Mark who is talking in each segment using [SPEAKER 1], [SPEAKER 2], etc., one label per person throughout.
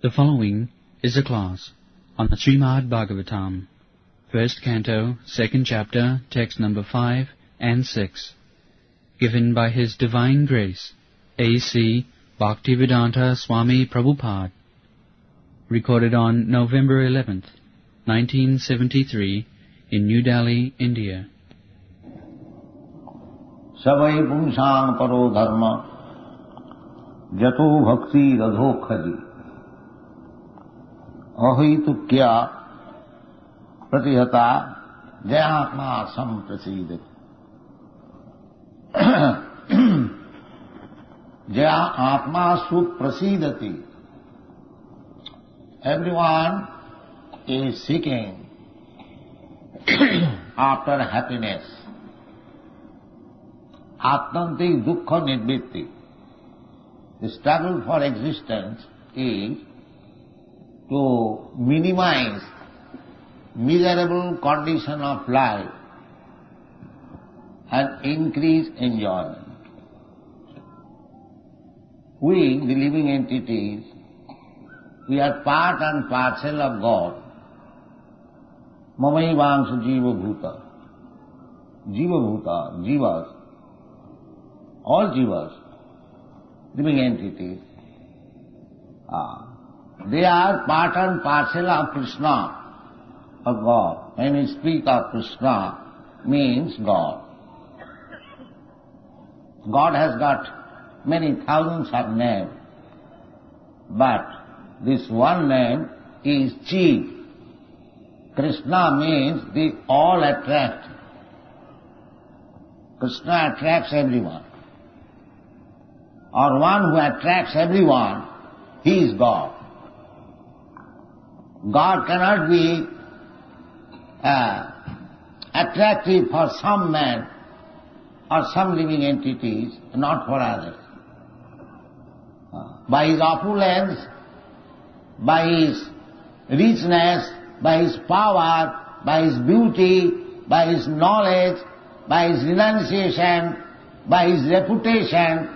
[SPEAKER 1] The following is a class on the Śrīmad-Bhāgavatam, first canto, second chapter, text number 5 and 6, given by His Divine Grace, A.C. Bhaktivedanta Swami Prabhupada, recorded on November 11th, 1973, in New Delhi, India.
[SPEAKER 2] Savai pumsang paro dharma jato bhakti radho khaji ahitukya pratihata jayatma samprasidati jaya atma suprasidati. Everyone is seeking after happiness. Atmanti dukkha nirvitti. The struggle for existence is to minimize miserable condition of life and increase enjoyment. We, the living entities, we are part and parcel of God. Mamaivangsha jiva bhuta. Jiva bhuta, jivas, all jivas, living entities, they are part and parcel of Krishna, of God. When we speak of Krishna, means God. God has got many thousands of names, but this one name is chief. Krishna means the all attract. Krishna attracts everyone. Or one who attracts everyone, he is God. God cannot be attractive for some man or some living entities, not for others. By his opulence, by his richness, by his power, by his beauty, by his knowledge, by his renunciation, by his reputation,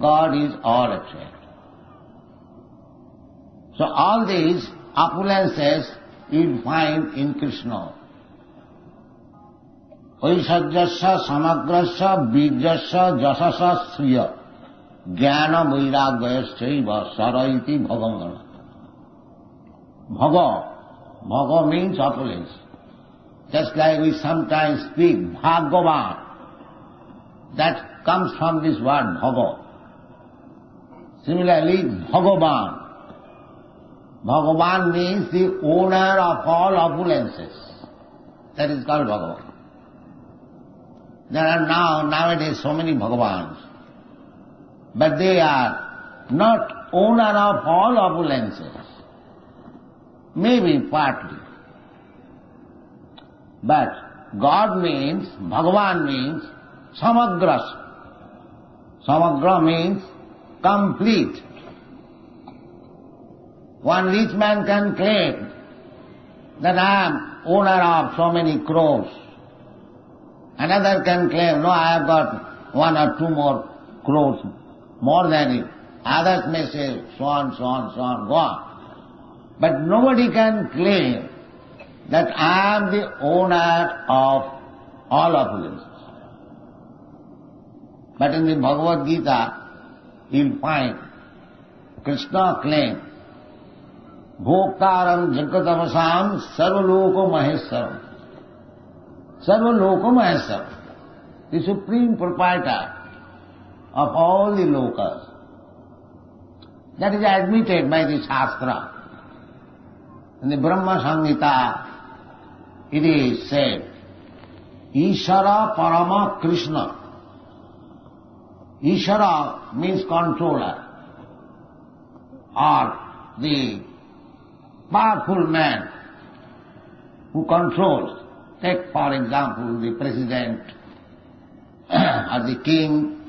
[SPEAKER 2] God is all attracted. So all these opulences you will find in Krishna. Aishajyasya samagrasya bijyasya jasasya sriya jnana vairagyayasya saraiti bhavangana. Bhava means opulence. Just like we sometimes speak Bhagavan, that comes from this word Bhava. Similarly, Bhagavan. Bhagavan means the owner of all opulences. That is called Bhagavan. There are nowadays so many Bhagavans, but they are not owner of all opulences. Maybe partly. But God means, Bhagavan means samagras. Samagra means complete. One rich man can claim that I am owner of so many crores. Another can claim, no, I have got 1 or 2 more crores, more than it. Others may say, so on, so on, so on, go on. But nobody can claim that I am the owner of all opulences. But in the Bhagavad Gita, you will find Krishna claim, Bhoktaram Jagatavasam Sarvaloko Maheswaram. Sarvaloko Maheswaram, the supreme proprietor of all the lokas. That is admitted by the Shastra. In the Brahma Samhita, it is said, Ishara Parama Krishna. Ishara means controller, or the powerful man who controls. Take, for example, the president or the king.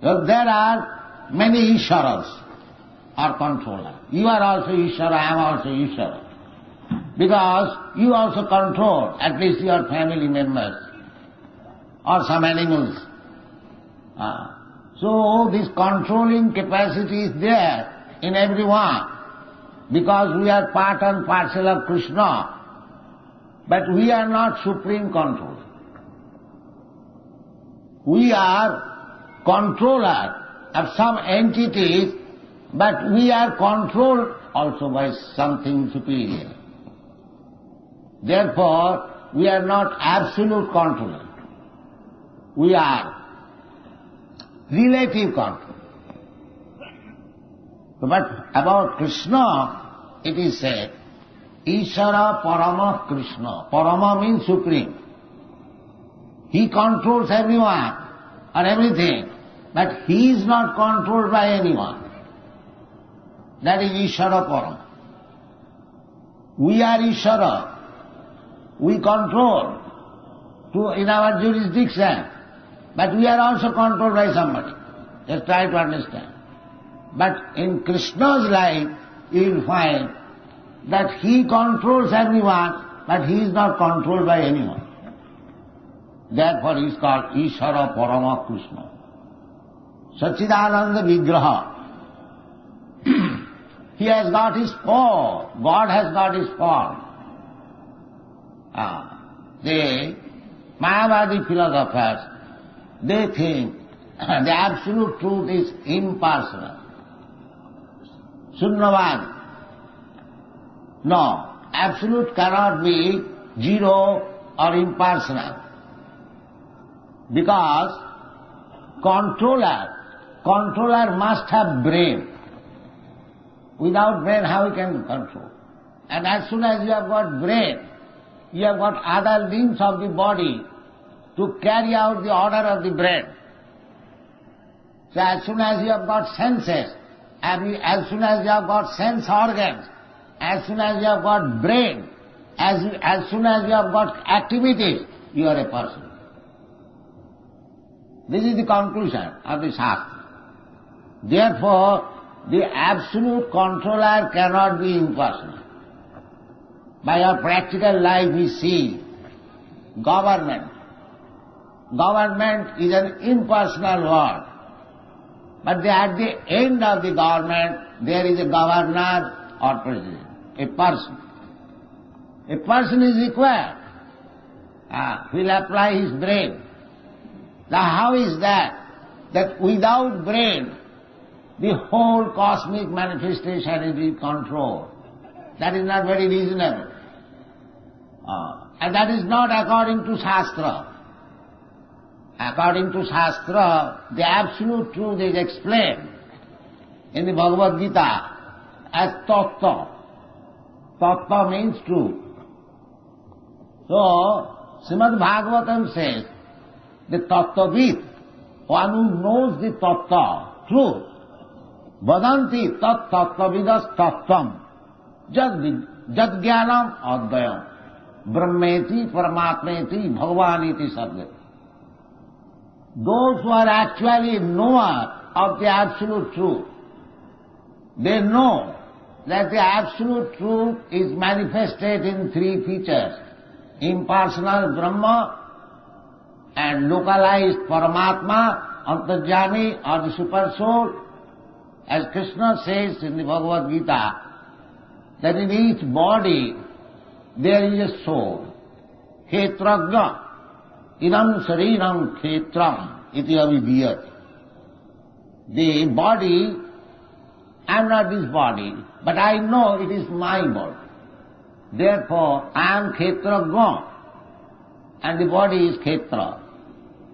[SPEAKER 2] Well, there are many Isharas or controllers. You are also Ishara, I am also Ishara. Because you also control at least your family members or some animals. So this controlling capacity is there in everyone, because we are part and parcel of Krishna, but we are not supreme controller. We are controller of some entities, but we are controlled also by something superior. Therefore, we are not absolute controller. We are relative controller. But about Krishna, it is said, Ishara Parama Krishna. Parama means supreme. He controls everyone or everything, but he is not controlled by anyone. That is Ishara Parama. We are Ishara. We control in our jurisdiction, but we are also controlled by somebody. Just try to understand. But in Krishna's life, you will find that he controls everyone, but he is not controlled by anyone. Therefore he is called Ishara Parama Krishna. Sachidananda Vigraha. He has got his form. God has got his form. The Mayavadi philosophers, they think the absolute truth is impersonal. Sunnavad. No, absolute cannot be zero or impersonal. Because controller must have brain. Without brain, how he can control? And as soon as you have got brain, you have got other limbs of the body to carry out the order of the brain. So as soon as you have got senses, as soon as you have got sense organs, as soon as you have got brain, as soon as you have got activities, you are a person. This is the conclusion of the Shastra. Therefore, the absolute controller cannot be impersonal. By our practical life we see government. Government is an impersonal word. But at the end of the government, there is a governor or president, a person. A person is required. He will apply his brain. Now how is that? That without brain, the whole cosmic manifestation is in control. That is not very reasonable. And that is not according to Shastra. According to Shastra, the absolute truth is explained in the Bhagavad Gita as tattva. Tattva means truth. So, Śrīmad-Bhāgavatam says, the tattvavid, one who knows the tattva, truth, vadanti tat tattvavidas tattvam, jad jnanam advayam, brahmeti paramatmeti bhagavaniti sabdati. Those who are actually knower of the absolute truth, they know that the absolute truth is manifested in three features: impersonal Brahma and localized Paramatma, Antarjami or the Super Soul. As Krishna says in the Bhagavad Gita, that in each body there is a soul. Khetragya, idam sarinam khetram iti avidiyat. The body, I am not this body, but I know it is my body. Therefore, I am Khetragya, and the body is Khetra.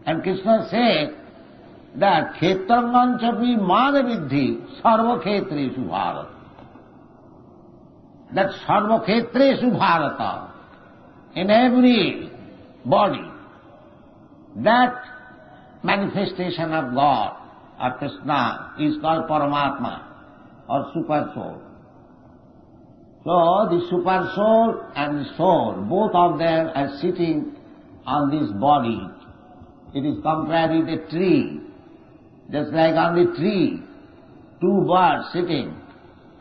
[SPEAKER 2] And Krishna said that Khetrangan chapi madavidhi sarva khetreshu bharata. That sarva khetreshu bharata, in every body, that manifestation of God or Krishna is called Paramatma or Super Soul. So the Super Soul and the Soul, both of them are sitting on this body. It is compared with a tree. Just like on the tree, two birds sitting,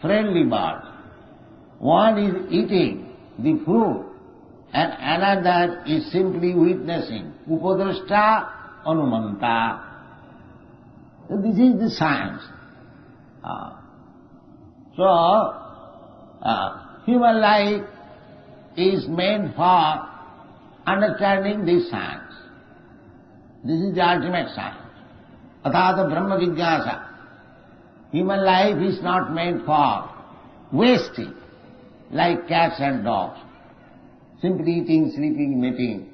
[SPEAKER 2] friendly birds. One is eating the fruit and another is simply witnessing. Upadrashta anumanta. So this is the science. So, human life is meant for understanding this science. This is the ultimate science. Athāta Brahma Jigyāsa. Human life is not meant for wasting like cats and dogs, simply eating, sleeping, mating.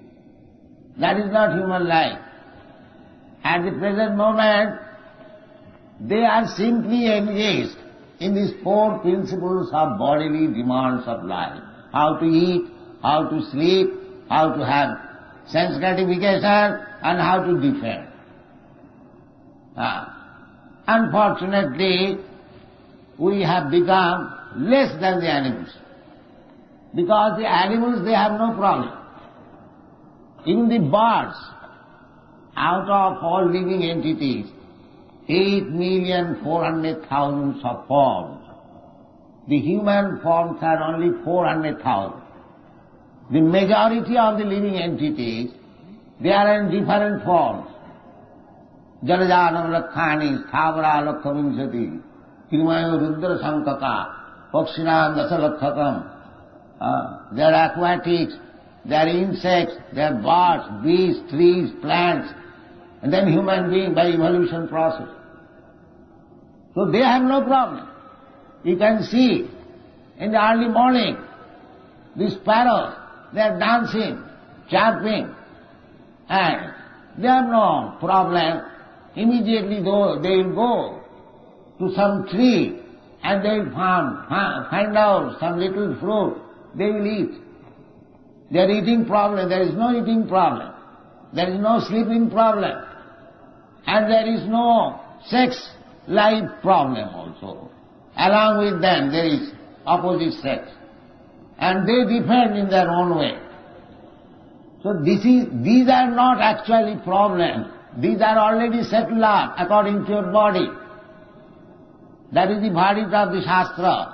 [SPEAKER 2] That is not human life. At the present moment, they are simply engaged in these four principles of bodily demands of life. How to eat, how to sleep, how to have sense gratification, and how to defend. Unfortunately, we have become less than the animals. Because the animals, they have no problem. Even the birds, out of all living entities, 8,400,000 of forms. The human forms are only 400,000. The majority of the living entities, they are in different forms. Jalajanam lakhani, sthavara lakhavinsati, kirmayo rudra sankaka, pakshinam dasalakhatam. They are aquatics, they are insects, they are birds, beasts, trees, plants, and then human being by evolution process. So they have no problem. You can see in the early morning, these sparrows, they are dancing, chirping, and they have no problem. Immediately though they will go to some tree and they will find out some little fruit, they will eat. There is eating problem, there is no eating problem. There is no sleeping problem. And there is no sex life problem also. Along with them there is opposite sex. And they defend in their own way. So these are not actually problems. These are already settled up according to your body. That is the verdict of the Shastra.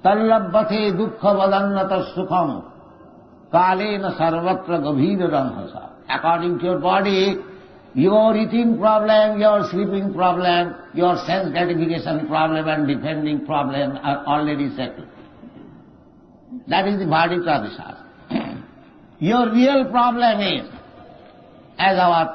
[SPEAKER 2] Tallabbathe dukkha vadannata sukham kalena sarvatra gavira ramhasa. According to your body, your eating problem, your sleeping problem, your sense gratification problem and defending problem are already settled. That is the verdict of the Shastra. Your real problem is, as our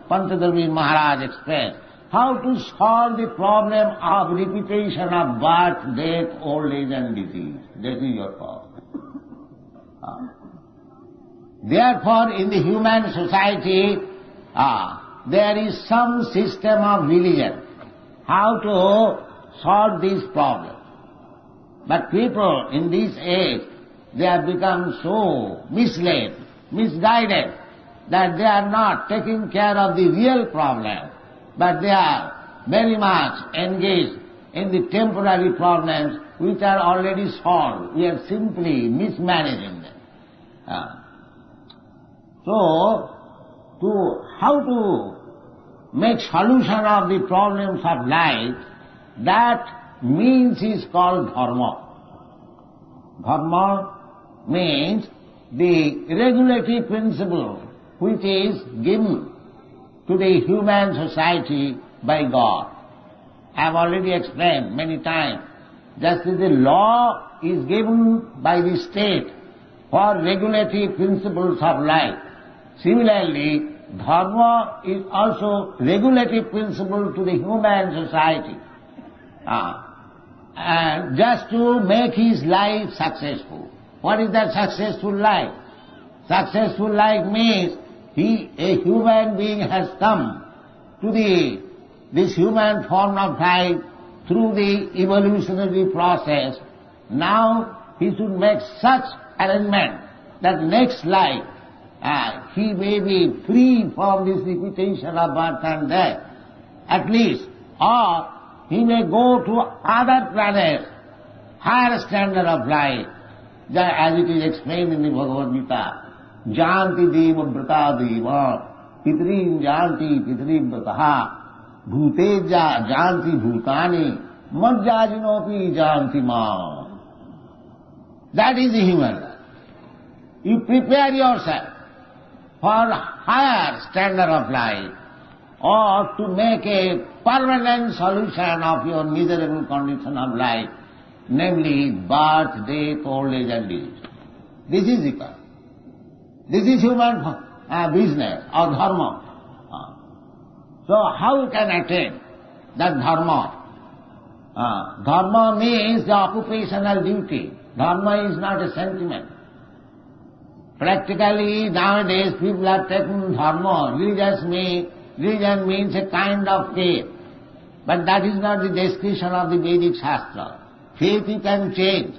[SPEAKER 2] Pantadharmi Maharaj expressed, how to solve the problem of repetition of birth, death, old age and disease. That is your problem. Therefore, in the human society, there is some system of religion, how to solve these problems. But people in this age, they have become so misled, misguided, that they are not taking care of the real problem, but they are very much engaged in the temporary problems which are already solved. We are simply mismanaging them. So, how to make solution of the problems of life, that means is called dharma. Dharma means the regulative principle which is given to the human society by God. I have already explained many times, just as the law is given by the state for regulative principles of life, similarly, dharma is also regulative principle to the human society. And just to make his life successful. What is that successful life? Successful life means a human being has come to this human form of life through the evolutionary process. Now he should make such arrangement that next life he may be free from this repetition of birth and death, at least, or he may go to other planets, higher standard of life, as it is explained in the Bhagavad Gita. Janti deva vrata deva, pitrim janti pitrim vrataha, bhuteja janti bhutani, majjajinopi janti ma. That is the human life. You prepare yourself for higher standard of life, or to make a permanent solution of your miserable condition of life, namely birth, death, old age and disease. This is the This is human business or dharma. So how you can attain that dharma? Dharma means the occupational duty. Dharma is not a sentiment. Practically nowadays people are taking dharma. Religion means a kind of faith. But that is not the description of the Vedic Shastra. Faith you can change.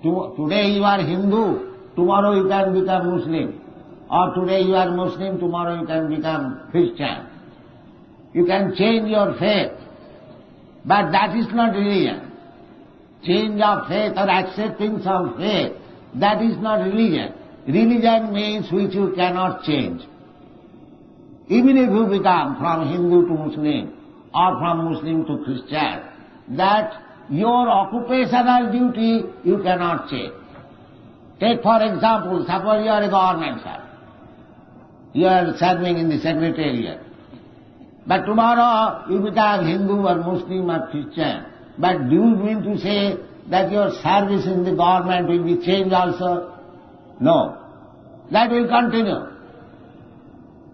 [SPEAKER 2] Today you are Hindu, tomorrow you can become Muslim. Or today you are Muslim, tomorrow you can become Christian. You can change your faith. But that is not religion. Change of faith or acceptance of faith, that is not religion. Religion means which you cannot change. Even if you become from Hindu to Muslim or from Muslim to Christian, that your occupational duty you cannot change. Take for example, suppose you are a government servant. You are serving in the secretariat. But tomorrow you become Hindu or Muslim or Christian. But do you mean to say that your service in the government will be changed also? No. That will continue.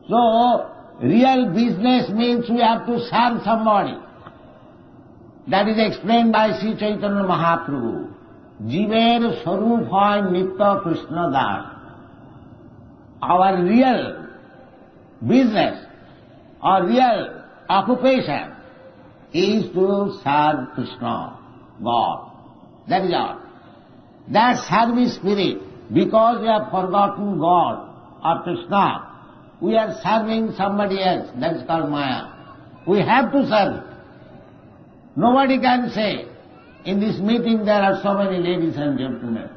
[SPEAKER 2] So, real business means we have to serve somebody. That is explained by Sri Chaitanya Mahaprabhu. Jiver Sarup hoy Nitya Krishna Das. Our real business or real occupation is to serve Krishna, God. That is all. That service spirit, because we have forgotten God or Krishna, we are serving somebody else. That is called Maya. We have to serve. Nobody can say, in this meeting there are so many ladies and gentlemen,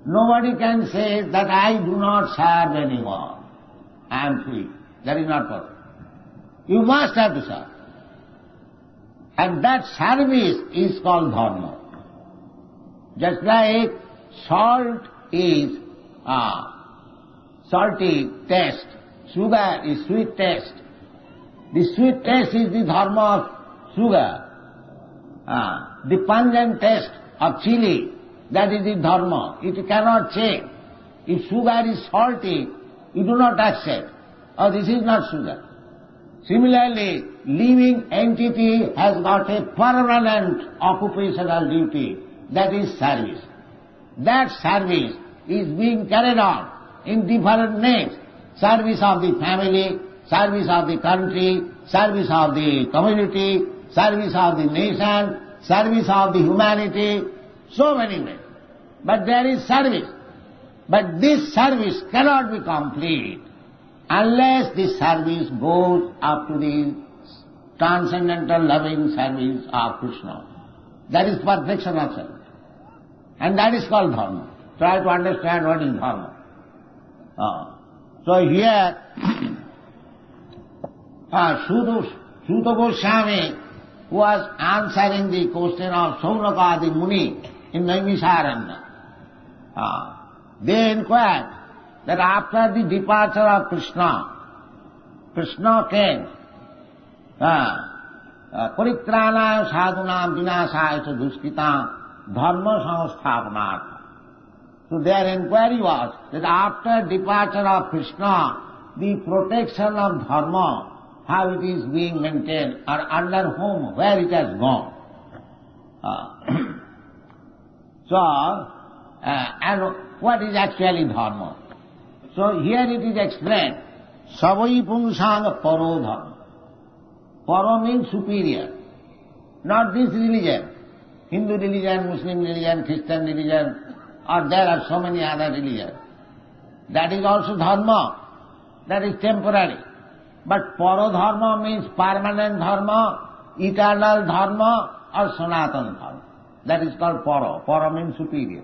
[SPEAKER 2] nobody can say that I do not serve anyone. I am free. That is not possible. You must have to serve. And that service is called dharma. Just like salt is salty taste, sugar is sweet taste. The sweet taste is the dharma of sugar. The pungent taste of chili, that is the dharma. It cannot change. If sugar is salty, you do not accept. Oh, this is not sugar. Similarly, living entity has got a permanent occupational duty, that is service. That service is being carried on in different names. Service of the family, service of the country, service of the community, service of the nation, service of the humanity, so many ways. But there is service. But this service cannot be complete unless this service goes up to the transcendental loving service of Krishna. That is perfection of service. And that is called dharma. Try to understand what is dharma. So here, Suta Goswami was answering the question of Saunaka the Muni in Naimisaranya. They inquired that after the departure of Krishna came, Paritrānāya sadhunām vināsāya ca duṣkitāṃ dharma samsthapanārtha. So their inquiry was that after departure of Krishna, the protection of dharma, how it is being maintained, or under whom, where it has gone. And what is actually dharma? So here it is explained, savai pungsāṅ paro dharma. Paro means superior, not this religion, Hindu religion, Muslim religion, Christian religion, or there are so many other religions. That is also dharma, that is temporary. But paro dharma means permanent dharma, eternal dharma, or Sanatana dharma. That is called paro. Paro means superior.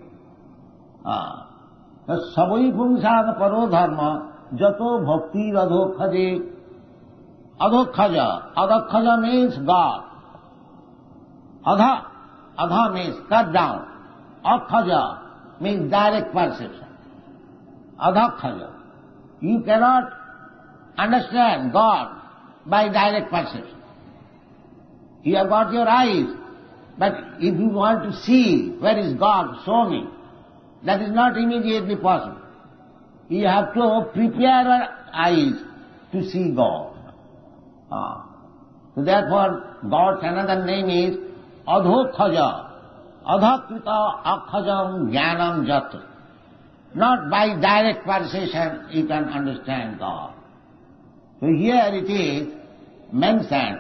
[SPEAKER 2] Savai pungsāṅ paro dharma jato bhakti adhokhaje. Adhokhaja means God. Adha means cut down. Akhaja means direct perception. Adhokhaja. You cannot understand God by direct perception. You have got your eyes, but if you want to see where is God, show me. That is not immediately possible. You have to prepare your eyes to see God. So therefore, God's another name is Adhokhaja. Adhakrita akhajam jnanam jat. Not by direct perception you can understand God. So here it is mentioned,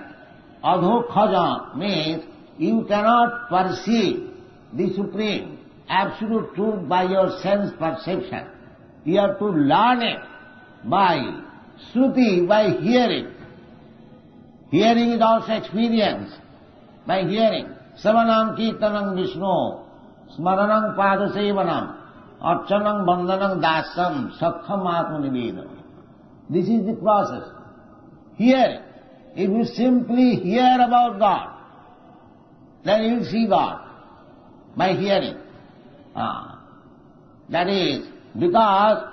[SPEAKER 2] Adhokhaja means you cannot perceive the Supreme Absolute Truth by your sense perception. You have to learn it by Shruti, by hearing. Hearing is also experience. By hearing. Savanam kirtanam Vishnu, smaranam padasevanam, archanam bandhanam dasam, sakham atmanivedam. This is the process. Hearing. If you simply hear about God, then you will see God by hearing. That is because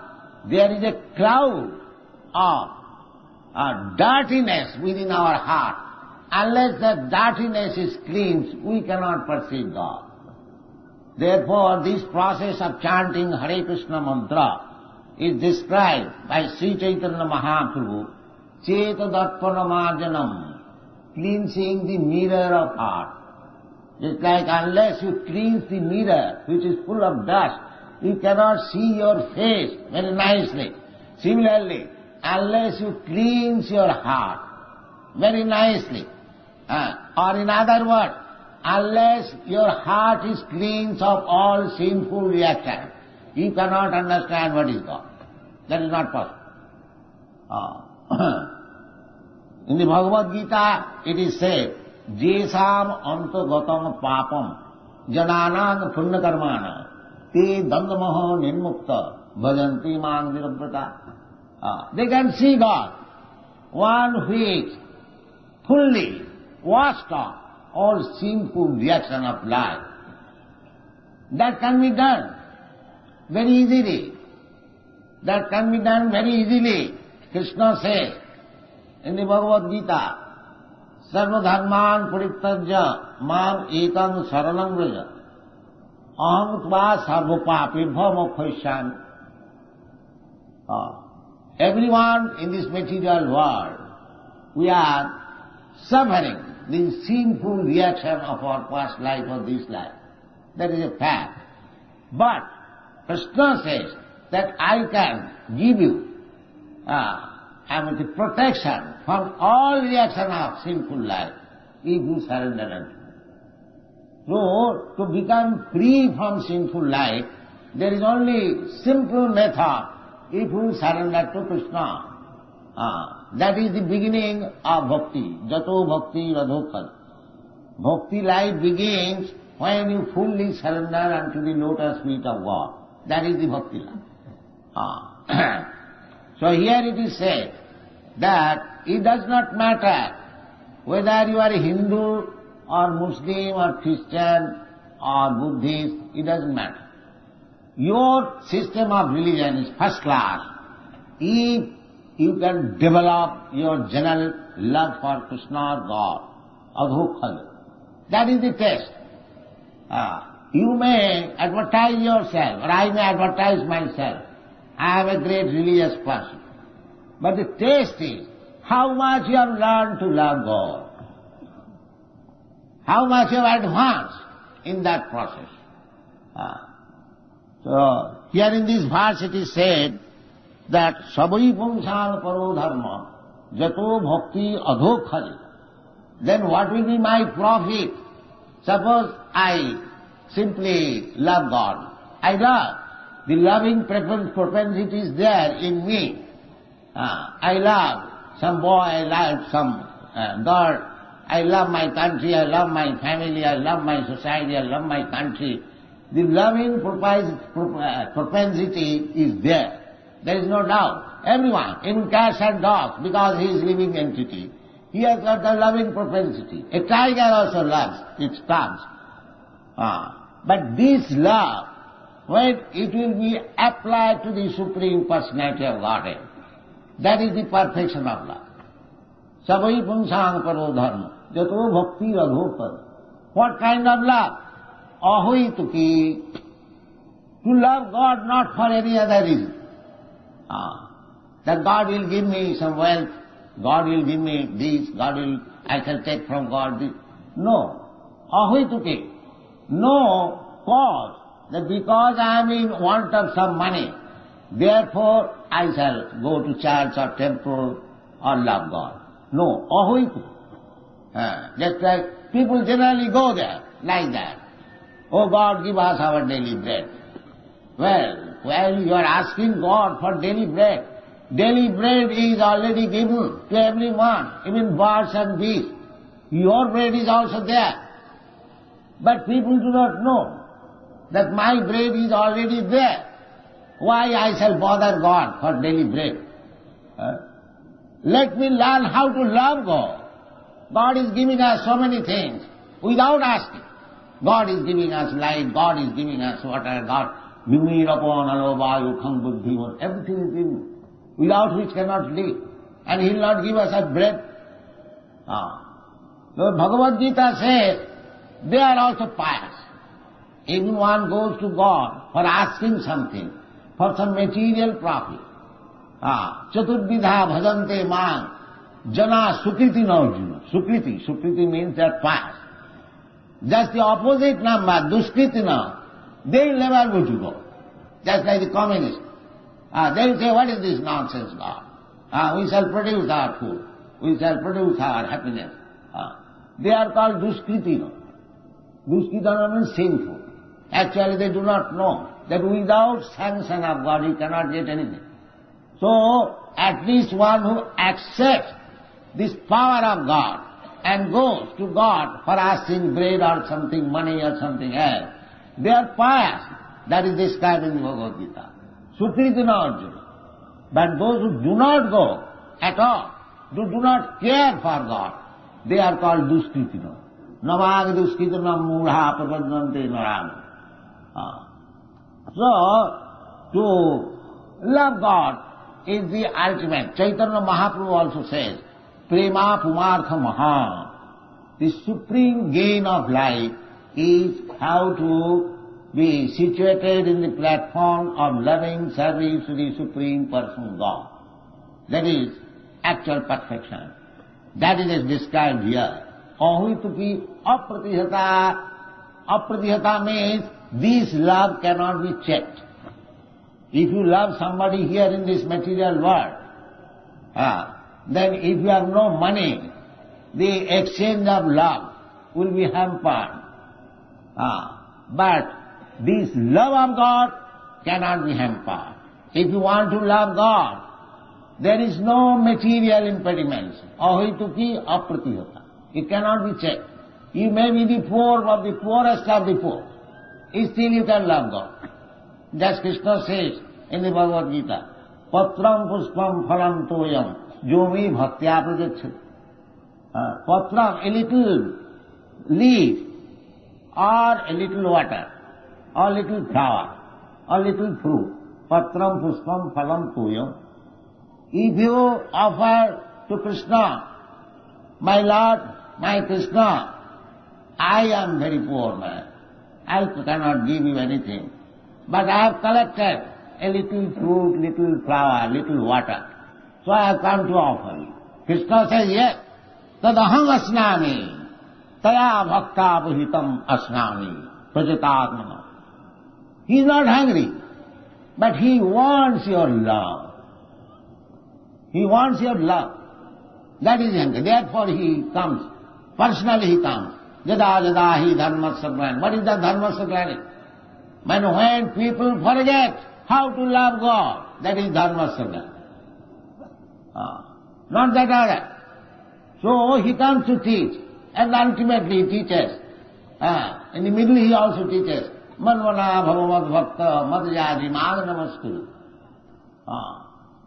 [SPEAKER 2] there is a cloud of dirtiness within our heart. Unless that dirtiness is cleansed, we cannot perceive God. Therefore, this process of chanting Hare Krishna mantra is described by Sri Chaitanya Mahaprabhu, Cheta Darpana Marjanam, cleansing the mirror of heart. Just like unless you cleanse the mirror, which is full of dust, you cannot see your face very nicely. Similarly, unless you cleanse your heart very nicely, or in other words, unless your heart is cleansed of all sinful reactions, you cannot understand what is God. That is not possible. In the Bhagavad Gita, it is said, Jesam gautam papam jananang punya karmana te dandamaha nirmukta bhajanti mang nirabrata. They can see God, one who is fully washed off all sinful reaction of life. That can be done very easily. That can be done very easily. Krishna says in the Bhagavad Gita, Sarva dharman parityajya mam ekam saranam vraja aham tva sarva papibha mokshaysami. Everyone in this material world, we are suffering the sinful reaction of our past life or this life. That is a fact. But Krishna says that I can give you the protection from all reaction of sinful life if you surrender unto me. So, to become free from sinful life, there is only simple method if you surrender to Krishna. That is the beginning of bhakti. Jato bhakti radhokad. Bhakti life begins when you fully surrender unto the lotus feet of God. That is the bhakti life. So here it is said that it does not matter whether you are a Hindu or Muslim or Christian or Buddhist, it doesn't matter. Your system of religion is first class if you can develop your general love for Krishna or God, adhokhad. That is the test. You may advertise yourself, or I may advertise myself. I am a great religious person. But the test is how much you have learned to love God. How much you have advanced in that process. So, here in this verse it is said that Sabai Pumsan Paro Dharma Jato Bhakti Adhokhali. Then what will be my profit? Suppose I simply love God. I love. The loving propensity is there in me. I love some boy, I love some girl. I love my country, I love my family, I love my society, I love my country. The loving propensity is there. There is no doubt. Everyone, even cats and dogs, because he is living entity, he has got the loving propensity. A tiger also loves its cubs. But this love, when it will be applied to the Supreme Personality of Godhead, that is the perfection of love. Savai punsang paro dharma. Jato bhakti raghopad. What kind of love? Ahoituki. To love God not for any other reason. That God will give me some wealth, God will give me this, I shall take from God this. No. Ahoituki. No cause. That because I am in want of some money, therefore I shall go to church or temple or love God. No. Ahoituki. Just like people generally go there, like that. Oh God, give us our daily bread. Well, you are asking God for daily bread. Daily bread is already given to everyone, even birds and beasts. Your bread is also there. But people do not know that my bread is already there. Why I shall bother God for daily bread? Let me learn how to love God. God is giving us so many things without asking. God is giving us light, God is giving us water, God everything is given, without which cannot live. And He will not give us a bread. The Bhagavad Gita says, they are also pious. Even one goes to God for asking something, for some material profit. Chaturbidha bhajante mang, jana sukriti narjuna. Sukriti means they are pious. Just the opposite number, duskritina, they will never go to God. Just like the communists. They will say, what is this nonsense, God? We shall produce our food. We shall produce our happiness. They are called duskritina. Duskritina means sinful. Actually they do not know that without sanction of God you cannot get anything. So, at least one who accepts this power of God and goes to God for asking bread or something, money or something else, they are pious. That is described in the Bhagavad Gita. Sukritina Arjuna. But those who do not go at all, who do not care for God, they are called duskritina. Namag duskritina mudha prapadnante narama. So, to love God is the ultimate. Chaitanya Mahaprabhu also says, Prema Pumartha Maha. The supreme gain of life is how to be situated in the platform of loving service to the Supreme Person God. That is actual perfection. That is described here. Ahuituki apratihata. Apratihata means this love cannot be checked. If you love somebody here in this material world, then if you have no money, the exchange of love will be hampered. But this love of God cannot be hampered. If you want to love God, there is no material impediments. Ahituki apratihata. It cannot be checked. You may be the poor of the poorest of the poor. Still you can love God. Just Krishna says in the Bhagavad Gita, Patram puspam phalam toyam yomi bhaktya prajacchati. Patram, a little leaf, or a little water, or a little flower, or a little fruit. Patram puspam phalam toyam. If you offer to Krishna, my Lord, my Krishna, I am very poor man. I cannot give you anything. But I have collected a little fruit, little flower, little water. So I have come to offer you. Krishna says, yes, tadaham asnami, taya bhakta puhitam asnami, prajatatmana. He is not hungry, but he wants your love. He wants your love. That is hungry. Therefore he comes. Personally he comes. Jada jada hi dharmasya glanam. What is the dharmasya glanam? When people forget how to love God, that is dharmasya glanam. Not that other. So he comes to teach, and ultimately he teaches. In the middle he also teaches. Manvana bhavamad bhakta madhyadi mag namaskuru.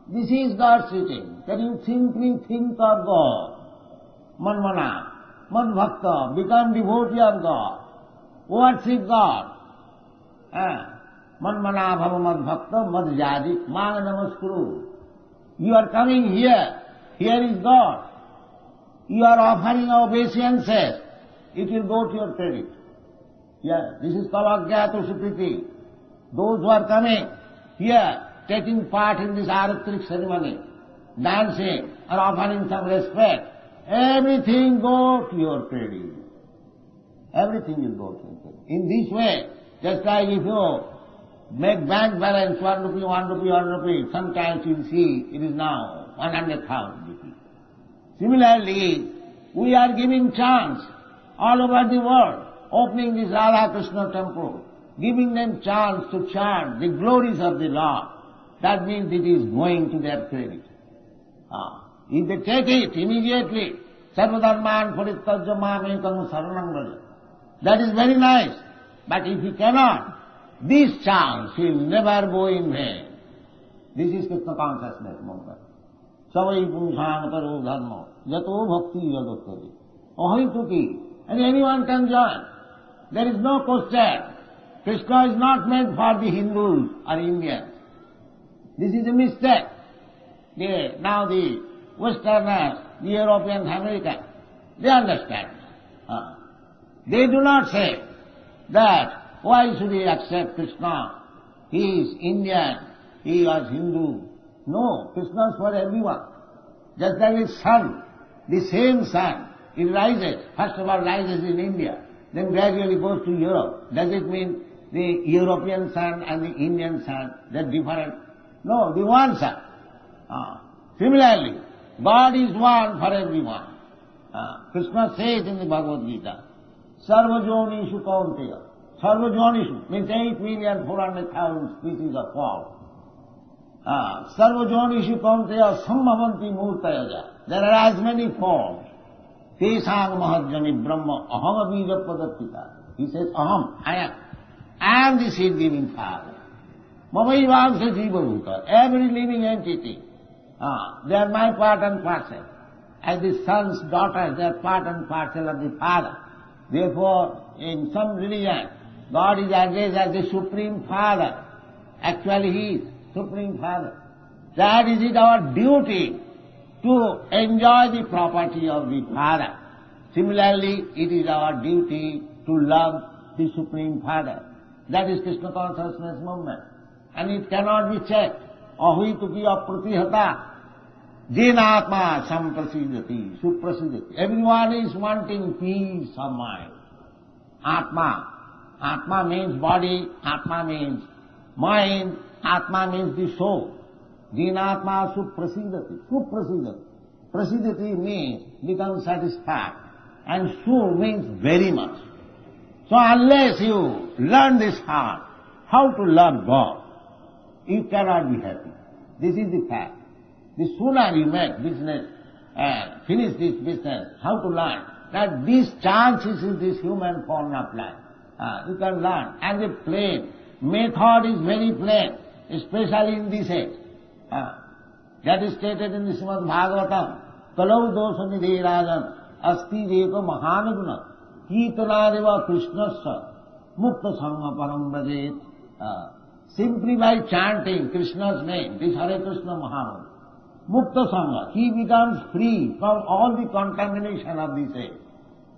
[SPEAKER 2] This is God's teaching, that you simply think of God. Manvana, mad bhakta, become devotee of God. Worship God. Manvana bhavamad bhakta madhyadi mag namaskuru. You are coming here. Here is God. You are offering obeisances, it will go to your credit. Yeah, this is called Agyato Supriti. Those who are coming here, taking part in this Aratrik ceremony, dancing or offering some respect, everything go to your credit. Everything will go to your credit. In this way, just like if you make bank balance 1 rupee, 1 rupee, 1 rupee, sometimes you will see it is now 100,000 rupees. Similarly, we are giving chance all over the world, opening this Radha Krishna temple, giving them chance to chant the glories of the Lord. That means it is going to their credit. If they take it immediately, Sarvadharman Parityajya Mamekam Saranam Vraja. That is very nice. But if he cannot, this chance will never go in vain. This is Krishna consciousness movement. Savai Pumsang Taro Dharma, Yato Bhakti Yadottari. Ahituki. And anyone can join. There is no question. Krishna is not meant for the Hindus or Indians. This is a mistake. Now the Westerners, the Europeans, Americans, they understand. They do not say that why should we accept Krishna? He is Indian, he was Hindu. No, Krishna is for everyone. Just like the sun, the same sun, it rises. First of all rises in India, then gradually goes to Europe. Does it mean the European sun and the Indian sun, they're different? No, the one sun. Similarly, God is one for everyone. Krishna says in the Bhagavad Gita, Sarvajonishu Kaunteya. Sarvajonishu means 8,400,000 species of forms. Sarvajonishu Kaunteya Sambhavanti Murtayaja. There are as many forms. Tesang Mahajani Brahma Aham Abhija Padattita. He says, Aham, I am the seed-giving Father. Mamaivamsa Jiva Bhuta. Every living entity. They are my part and parcel. As the son's daughters, they are part and parcel of the Father. Therefore, in some religion, God is addressed as the Supreme Father. Actually, He is Supreme Father. That is it our duty to enjoy the property of the Father. Similarly, it is our duty to love the Supreme Father. That is Krishna consciousness movement. And it cannot be checked. Ahituki apratihata. Jenatma samprasidati, suprasidati. Everyone is wanting peace of mind. Atma. Atma means body, Atma means mind, Atma means the soul. Jenatma suprasidati. Suprasidati. Prasidati means become satisfied. And su means very much. So unless you learn this heart, how to love God, you cannot be happy. This is the fact. The sooner you make business and finish this business, how to learn that these chances in this human form of life, you can learn. And the plain method is very plain, especially in this age. That is stated in the Śrīmad-Bhāgavatam. Kalau dosa nidhe rajan asti deko mahanaguna kītanādeva krishnasya mukta sangha param brajet. Simply by chanting Krishna's name, this Hare Krishna Mahamantra, Mukta Sangha, he becomes free from all the contamination of this age.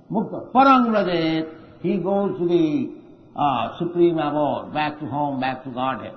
[SPEAKER 2] Mukta Parang Vrajet, he goes to the supreme abode, back to home, back to Godhead.